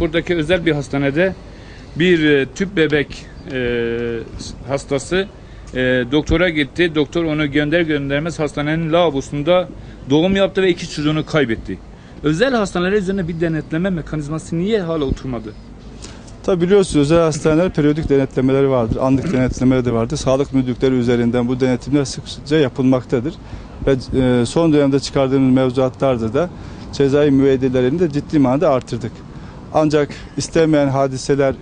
buradaki özel bir hastanede bir tüp bebek hastası doktora gitti. Doktor onu göndermez hastanenin lavabosunda doğum yaptı ve 2 çocuğunu kaybetti. Özel hastaneler üzerine bir denetleme mekanizması niye hala oturmadı? Tabi biliyorsunuz özel hastaneler periyodik denetlemeleri vardır, anlık denetlemeleri de vardır. Sağlık müdürlükleri üzerinden bu denetimler sıkça yapılmaktadır. Ve son dönemde çıkardığımız mevzuatlarda da cezai müeyyidelerini de ciddi manada artırdık. Ancak istenmeyen hadiseler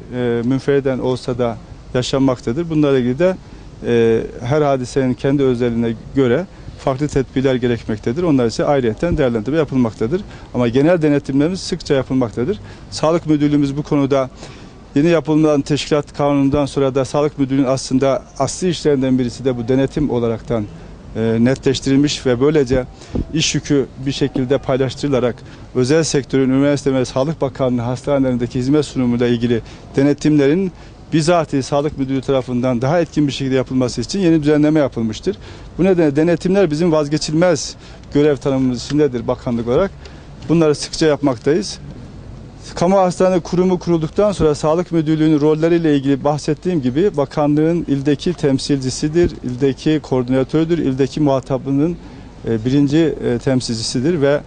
münferiden olsa da yaşanmaktadır. Bunlarla ilgili de her hadisenin kendi özelliğine göre farklı tedbirler gerekmektedir. Onlar ise ayrıyeten değerlendirme yapılmaktadır. Ama genel denetimlerimiz sıkça yapılmaktadır. Sağlık Müdürlüğümüz bu konuda yeni yapılan teşkilat kanunundan sonra da Sağlık Müdürlüğü'nün aslında asli işlerinden birisi de bu denetim olaraktan netleştirilmiş ve böylece iş yükü bir şekilde paylaştırılarak özel sektörün, üniversite ve Sağlık Bakanlığı hastanelerindeki hizmet sunumuyla ilgili denetimlerin bizatihi Sağlık Müdürlüğü tarafından daha etkin bir şekilde yapılması için yeni düzenleme yapılmıştır. Bu nedenle denetimler bizim vazgeçilmez görev tanımımız içindedir bakanlık olarak. Bunları sıkça yapmaktayız. Kamu hastane kurumu kurulduktan sonra Sağlık Müdürlüğü'nün rolleriyle ilgili bahsettiğim gibi bakanlığın ildeki temsilcisidir, ildeki koordinatörüdür, ildeki muhatabının birinci temsilcisidir ve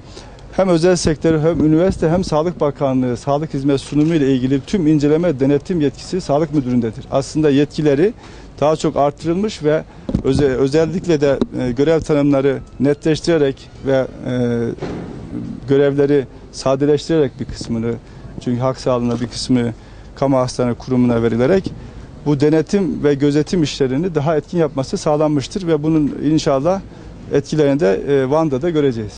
hem özel sektör hem üniversite hem Sağlık Bakanlığı sağlık hizmet sunumu ile ilgili tüm inceleme denetim yetkisi Sağlık Müdürlüğü'ndedir. Aslında yetkileri daha çok artırılmış ve özellikle de görev tanımları netleştirerek ve görevleri sadeleştirerek bir kısmını, çünkü hak sağlığına bir kısmı kamu hastane kurumuna verilerek bu denetim ve gözetim işlerini daha etkin yapması sağlanmıştır ve bunun inşallah etkilerini de Van'da da göreceğiz.